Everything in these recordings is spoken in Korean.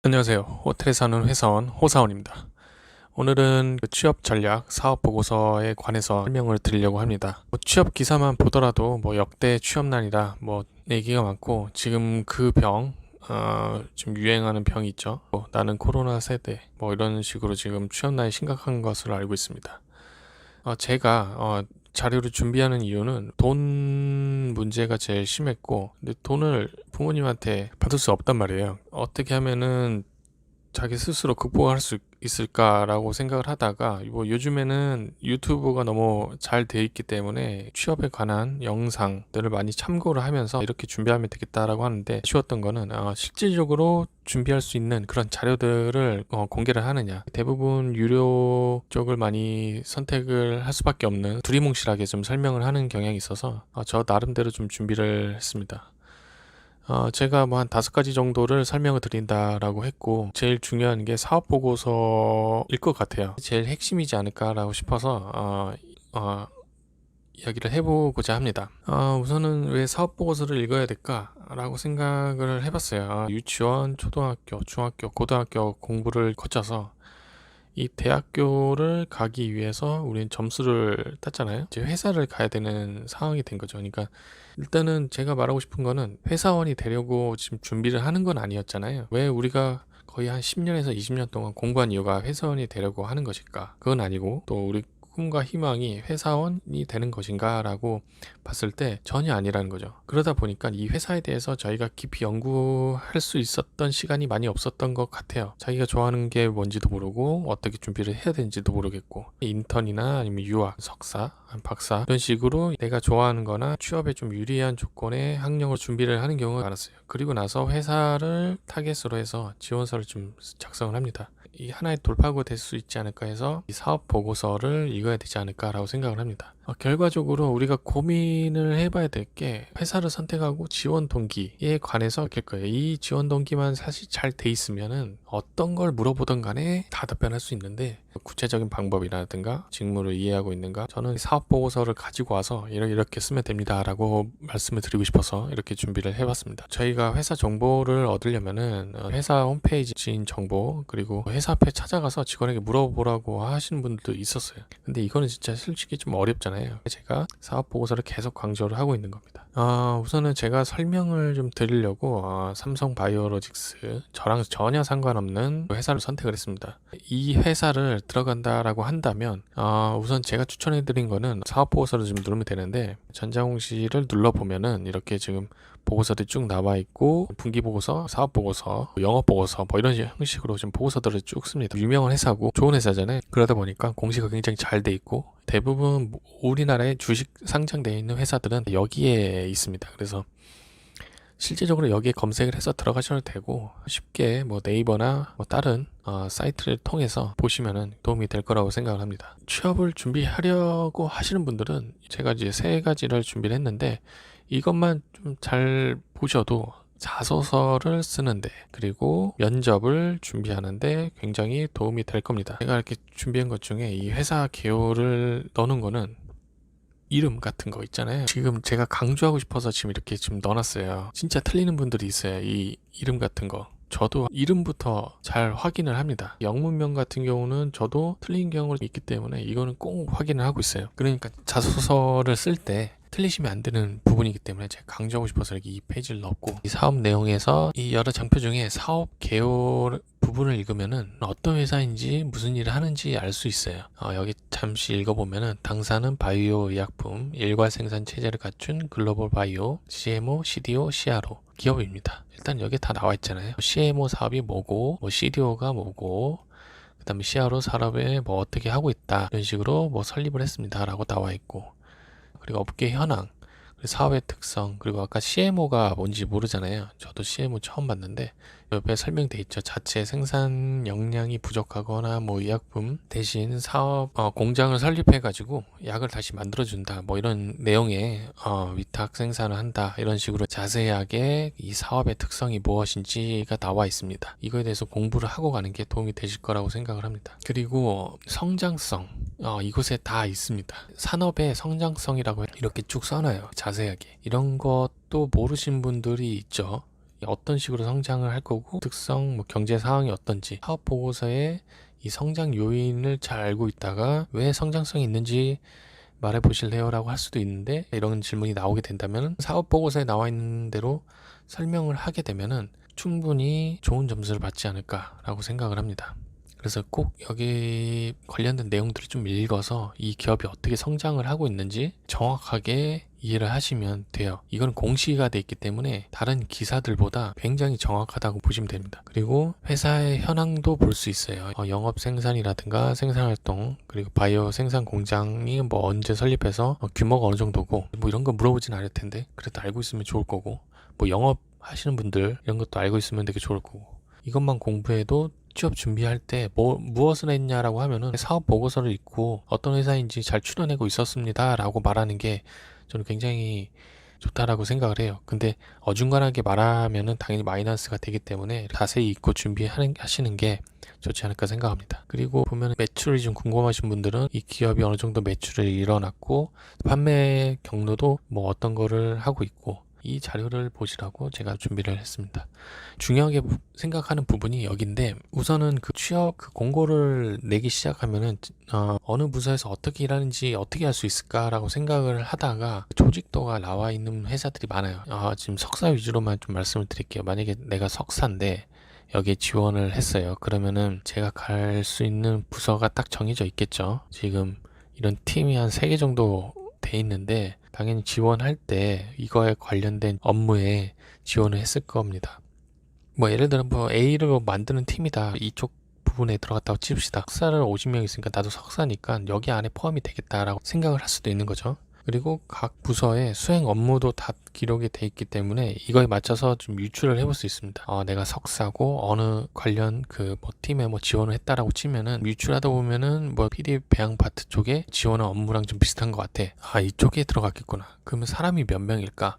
안녕하세요. 호텔에 사는 회사원 호사원입니다. 오늘은 취업 전략 사업 보고서에 관해서 설명을 드리려고 합니다. 취업 기사만 보더라도 역대 취업난이다 얘기가 많고, 지금 그 지금 유행하는 병이 있죠. 나는 코로나 세대 이런 식으로 지금 취업난이 심각한 것으로 알고 있습니다. 제가 자료를 준비하는 이유는 돈 문제가 제일 심했고, 근데 돈을 부모님한테 받을 수 없단 말이에요. 어떻게 하면은 자기 스스로 극복할 수 있을까라고 생각을 하다가, 요즘에는 유튜브가 너무 잘 돼 있기 때문에 취업에 관한 영상들을 많이 참고를 하면서 이렇게 준비하면 되겠다라고 하는데, 쉬웠던 거는 실질적으로 준비할 수 있는 그런 자료들을 공개를 하느냐. 대부분 유료 쪽을 많이 선택을 할 수밖에 없는, 두리뭉실하게 좀 설명을 하는 경향이 있어서 저 나름대로 좀 준비를 했습니다. 제가 한 5가지 정도를 설명을 드린다라고 했고, 제일 중요한 게 사업 보고서일 것 같아요. 제일 핵심이지 않을까라고 싶어서 이야기를 해보고자 합니다. 우선은 왜 사업 보고서를 읽어야 될까라고 생각을 해봤어요. 유치원, 초등학교, 중학교, 고등학교 공부를 거쳐서 이 대학교를 가기 위해서 우리는 점수를 땄잖아요. 이제 회사를 가야 되는 상황이 된 거죠. 그러니까 일단은 제가 말하고 싶은 거는, 회사원이 되려고 지금 준비를 하는 건 아니었잖아요. 왜 우리가 거의 한 10년에서 20년 동안 공부한 이유가 회사원이 되려고 하는 것일까? 그건 아니고, 또 우리 꿈과 희망이 회사원이 되는 것인가 라고 봤을 때 전혀 아니라는 거죠. 그러다 보니까 이 회사에 대해서 저희가 깊이 연구할 수 있었던 시간이 많이 없었던 것 같아요. 자기가 좋아하는 게 뭔지도 모르고, 어떻게 준비를 해야 되는지도 모르겠고, 인턴이나 아니면 유학, 석사, 박사 이런 식으로 내가 좋아하는 거나 취업에 좀 유리한 조건의 학력을 준비를 하는 경우가 많았어요. 그리고 나서 회사를 타겟으로 해서 지원서를 좀 작성을 합니다. 이 하나의 돌파구가 될 수 있지 않을까 해서 이 사업 보고서를 읽어야 되지 않을까라고 생각을 합니다. 결과적으로 우리가 고민을 해봐야 될 게, 회사를 선택하고 지원 동기에 관해서 될 거예요. 이 지원 동기만 사실 잘 돼 있으면은 어떤 걸 물어보든 간에 다 답변할 수 있는데, 구체적인 방법이라든가 직무를 이해하고 있는가, 저는 사업 보고서를 가지고 와서 이렇게 쓰면 됩니다 라고 말씀을 드리고 싶어서 이렇게 준비를 해봤습니다. 저희가 회사 정보를 얻으려면은 회사 홈페이지 지인 정보, 그리고 회사 앞에 찾아가서 직원에게 물어보라고 하시는 분들도 있었어요. 근데 이거는 진짜 솔직히 좀 어렵잖아요. 제가 사업 보고서를 계속 강조를 하고 있는 겁니다. 우선은 제가 설명을 좀 드리려고 삼성 바이오로직스, 저랑 전혀 상관없는 회사를 선택을 했습니다. 이 회사를 들어간다라고 한다면 우선 제가 추천해드린 거는, 사업 보고서를 좀 누르면 되는데, 전자공시를 눌러보면은 이렇게 지금 보고서들이 쭉 나와 있고, 분기 보고서, 사업 보고서, 영업 보고서 이런 형식으로 지금 보고서들을 쭉 씁니다. 유명한 회사고 좋은 회사잖아요. 그러다 보니까 공시가 굉장히 잘 돼 있고, 대부분 우리나라에 주식 상장되어 있는 회사들은 여기에 있습니다. 그래서 실제적으로 여기에 검색을 해서 들어가셔도 되고, 쉽게 네이버나 다른 사이트를 통해서 보시면은 도움이 될 거라고 생각을 합니다. 취업을 준비하려고 하시는 분들은 제가 이제 3가지를 준비를 했는데, 이것만 좀 잘 보셔도 자소서를 쓰는데, 그리고 면접을 준비하는데 굉장히 도움이 될 겁니다. 제가 이렇게 준비한 것 중에 이 회사 개요를 넣는 거는, 이름 같은 거 있잖아요. 지금 제가 강조하고 싶어서 지금 이렇게 지금 넣어놨어요. 진짜 틀리는 분들이 있어요. 이 이름 같은 거. 저도 이름부터 잘 확인을 합니다. 영문명 같은 경우는 저도 틀린 경우가 있기 때문에 이거는 꼭 확인을 하고 있어요. 그러니까 자소서를 쓸 때 틀리시면 안 되는 부분이기 때문에 제가 강조하고 싶어서 이렇게 이 페이지를 넣었고, 이 사업 내용에서 이 여러 장표 중에 사업 개요 부분을 읽으면은 어떤 회사인지 무슨 일을 하는지 알 수 있어요. 여기 잠시 읽어보면은, 당사는 바이오 의약품 일괄 생산 체제를 갖춘 글로벌 바이오 CMO, CDO, CRO 기업입니다. 일단 여기 다 나와 있잖아요. CMO 사업이 뭐고, CDO가 뭐고, 그 다음에 CRO 산업에 어떻게 하고 있다, 이런 식으로 설립을 했습니다 라고 나와 있고, 그리고 업계 현황, 그리고 사업의 특성, 그리고 아까 CMO가 뭔지 모르잖아요. 저도 CMO 처음 봤는데 옆에 설명돼 있죠. 자체 생산 역량이 부족하거나 의약품 대신 사업 공장을 설립해 가지고 약을 다시 만들어 준다, 이런 내용의 위탁 생산을 한다, 이런 식으로 자세하게 이 사업의 특성이 무엇인지가 나와 있습니다. 이거에 대해서 공부를 하고 가는 게 도움이 되실 거라고 생각을 합니다. 그리고 성장성, 이곳에 다 있습니다. 산업의 성장성이라고 이렇게 쭉 써놔요. 자세하게. 이런 것도 모르신 분들이 있죠. 어떤 식으로 성장을 할 거고 특성, 뭐 경제 상황이 어떤지 사업 보고서에 이 성장 요인을 잘 알고 있다가 왜 성장성이 있는지 말해 보실래요? 라고 할 수도 있는데 이런 질문이 나오게 된다면 사업 보고서에 나와 있는 대로 설명을 하게 되면은 충분히 좋은 점수를 받지 않을까라고 생각을 합니다. 그래서 꼭 여기 관련된 내용들을 좀 읽어서 이 기업이 어떻게 성장을 하고 있는지 정확하게 이해를 하시면 돼요. 이건 공시가 돼 있기 때문에 다른 기사들보다 굉장히 정확하다고 보시면 됩니다. 그리고 회사의 현황도 볼 수 있어요. 영업 생산이라든가 생산활동, 그리고 바이오 생산 공장이 뭐 언제 설립해서 규모가 어느 정도고 뭐 이런 거 물어보진 않을 텐데 그래도 알고 있으면 좋을 거고, 뭐 영업 하시는 분들 이런 것도 알고 있으면 되게 좋을 거고, 이것만 공부해도 취업 준비할 때 무엇을 했냐라고 하면은 사업 보고서를 읽고 어떤 회사인지 잘 추려내고 있었습니다 라고 말하는 게 저는 굉장히 좋다라고 생각을 해요. 근데 어중간하게 말하면은 당연히 마이너스가 되기 때문에 자세히 읽고 준비하시는 게 좋지 않을까 생각합니다. 그리고 보면 매출이 좀 궁금하신 분들은 이 기업이 어느 정도 매출을 일어났고 판매 경로도 뭐 어떤 거를 하고 있고, 이 자료를 보시라고 제가 준비를 했습니다. 중요하게 생각하는 부분이 여기인데, 우선은 그 취업 그 공고를 내기 시작하면은 어느 부서에서 어떻게 일하는지 어떻게 할 수 있을까라고 생각을 하다가 조직도가 나와 있는 회사들이 많아요. 지금 석사 위주로만 좀 말씀을 드릴게요. 만약에 내가 석사인데 여기에 지원을 했어요. 그러면은 제가 갈 수 있는 부서가 딱 정해져 있겠죠. 지금 이런 팀이 한 3개 정도 돼 있는데 당연히 지원할 때 이거에 관련된 업무에 지원을 했을 겁니다. 뭐 예를 들어 뭐 A를 만드는 팀이다, 이쪽 부분에 들어갔다고 칩시다. 석사를 50명 있으니까 나도 석사니까 여기 안에 포함이 되겠다라고 생각을 할 수도 있는 거죠. 그리고 각 부서의 수행 업무도 다 기록이 돼 있기 때문에 이거에 맞춰서 좀 유출을 해볼 수 있습니다. 내가 석사고 어느 관련 그 뭐 팀에 뭐 지원을 했다라고 치면은 유출하다 보면은 뭐 PDF 배양 파트 쪽에 지원한 업무랑 좀 비슷한 것 같아. 이쪽에 들어갔겠구나. 그러면 사람이 몇 명일까?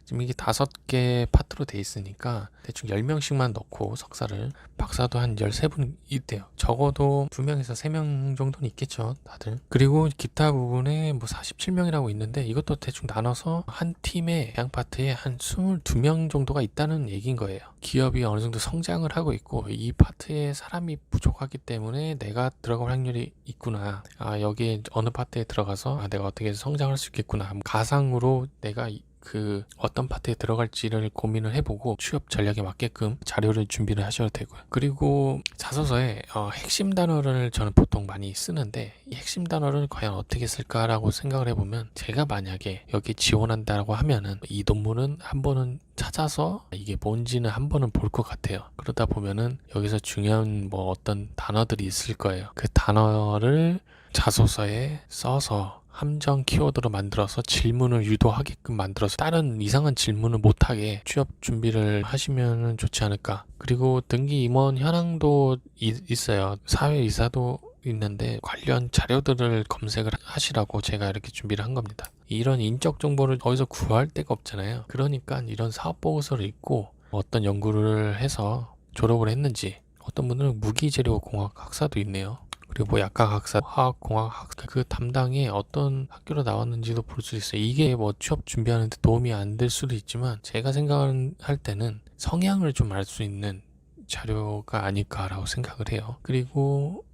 지금 이게 5개 파트로 돼 있으니까 대충 10명씩만 넣고 석사를, 박사도 한 13분 있대요. 적어도 2명에서 3명 정도는 있겠죠, 다들. 그리고 기타 부분에 뭐 47명이라고 있는데 이것도 대충 나눠서 한 팀의 양 파트에 한 22명 정도가 있다는 얘기인 거예요. 기업이 어느 정도 성장을 하고 있고 이 파트에 사람이 부족하기 때문에 내가 들어갈 확률이 있구나. 여기에 어느 파트에 들어가서 내가 어떻게 성장할 수 있겠구나. 가상으로 내가 그 어떤 파트에 들어갈지를 고민을 해보고 취업 전략에 맞게끔 자료를 준비를 하셔도 되고요. 그리고 자소서에 핵심 단어를 저는 보통 많이 쓰는데 이 핵심 단어를 과연 어떻게 쓸까라고 생각을 해보면, 제가 만약에 여기 지원한다고 하면은 이 논문은 한 번은 찾아서 이게 뭔지는 한 번은 볼 것 같아요. 그러다 보면은 여기서 중요한 뭐 어떤 단어들이 있을 거예요. 그 단어를 자소서에 써서 함정 키워드로 만들어서 질문을 유도하게끔 만들어서 다른 이상한 질문을 못하게 취업 준비를 하시면 좋지 않을까. 그리고 등기 임원 현황도 있어요. 사회이사도 있는데 관련 자료들을 검색을 하시라고 제가 이렇게 준비를 한 겁니다. 이런 인적 정보를 어디서 구할 데가 없잖아요. 그러니까 이런 사업 보고서를 읽고 어떤 연구를 해서 졸업을 했는지, 어떤 분들은 무기재료공학 학사도 있네요. 그리고 뭐 약학학사, 화학공학학사 그 담당에 어떤 학교로 나왔는지도 볼 수 있어요. 이게 뭐 취업 준비하는데 도움이 안 될 수도 있지만 제가 생각할 때는 성향을 좀 알 수 있는 자료가 아닐까라고 생각을 해요. 그리고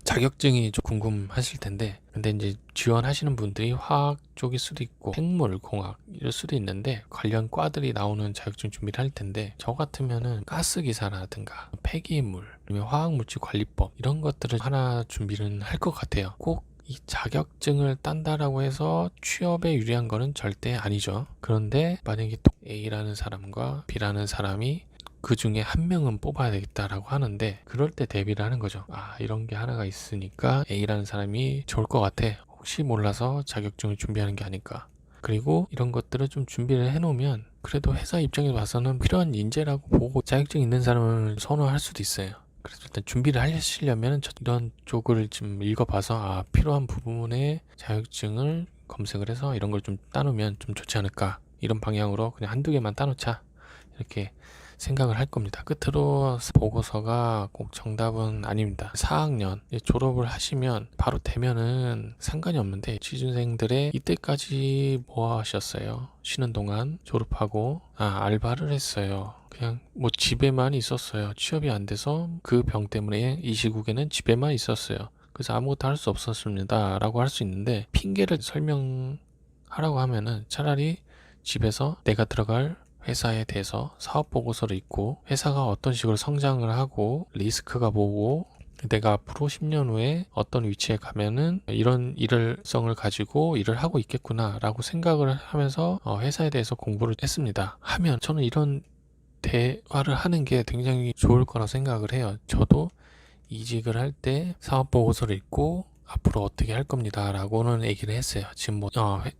자격증이 좀 궁금하실 텐데, 근데 이제 지원하시는 분들이 화학 쪽일 수도 있고 생물, 공학 이럴 수도 있는데 관련 과들이 나오는 자격증 준비를 할 텐데, 저 같으면은 가스기사라든가 폐기물, 아니면 화학물질 관리법 이런 것들을 하나 준비를 할 것 같아요. 꼭 이 자격증을 딴다라고 해서 취업에 유리한 거는 절대 아니죠. 그런데 만약에 또 A라는 사람과 B라는 사람이 그 중에 한 명은 뽑아야 되겠다라고 하는데, 그럴 때 대비를 하는 거죠. 이런 게 하나가 있으니까 A라는 사람이 좋을 것 같아. 혹시 몰라서 자격증을 준비하는 게 아닐까. 그리고 이런 것들을 좀 준비를 해놓으면 그래도 회사 입장에서 봐서는 필요한 인재라고 보고 자격증 있는 사람을 선호할 수도 있어요. 그래서 일단 준비를 하시려면 이런 쪽을 좀 읽어봐서 필요한 부분의 자격증을 검색을 해서 이런 걸 좀 따놓으면 좀 좋지 않을까. 이런 방향으로 그냥 한두 개만 따놓자, 이렇게 생각을 할 겁니다. 끝으로 보고서가 꼭 정답은 아닙니다. 4학년 졸업을 하시면 바로 되면은 상관이 없는데 취준생들의 이때까지 뭐 하셨어요? 쉬는 동안 졸업하고 알바를 했어요. 그냥 뭐 집에만 있었어요. 취업이 안 돼서 그 병 때문에 이 시국에는 집에만 있었어요. 그래서 아무것도 할 수 없었습니다 라고 할 수 있는데, 핑계를 설명하라고 하면은 차라리 집에서 내가 들어갈 회사에 대해서 사업 보고서를 읽고, 회사가 어떤 식으로 성장을 하고 리스크가 뭐고, 내가 앞으로 10년 후에 어떤 위치에 가면은 이런 일을성을 가지고 일을 하고 있겠구나 라고 생각을 하면서 회사에 대해서 공부를 했습니다 하면, 저는 이런 대화를 하는 게 굉장히 좋을 거라 생각을 해요. 저도 이직을 할 때 사업 보고서를 읽고 앞으로 어떻게 할 겁니다 라고는 얘기를 했어요. 지금 뭐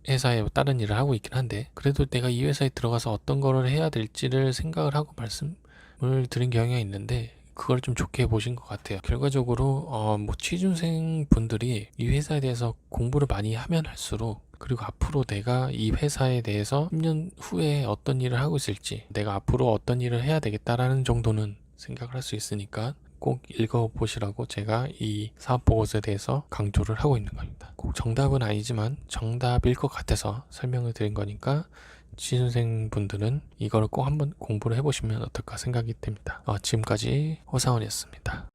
회사에 다른 일을 하고 있긴 한데, 그래도 내가 이 회사에 들어가서 어떤 거를 해야 될지를 생각을 하고 말씀을 드린 경향이 있는데, 그걸 좀 좋게 보신 것 같아요. 결과적으로 뭐 취준생 분들이 이 회사에 대해서 공부를 많이 하면 할수록, 그리고 앞으로 내가 이 회사에 대해서 10년 후에 어떤 일을 하고 있을지, 내가 앞으로 어떤 일을 해야 되겠다라는 정도는 생각을 할 수 있으니까 꼭 읽어보시라고 제가 이 사업보고서에 대해서 강조를 하고 있는 겁니다. 꼭 정답은 아니지만 정답일 것 같아서 설명을 드린 거니까 취준생 분들은 이걸 꼭 한번 공부를 해보시면 어떨까 생각이 듭니다. 지금까지 호사원이었습니다.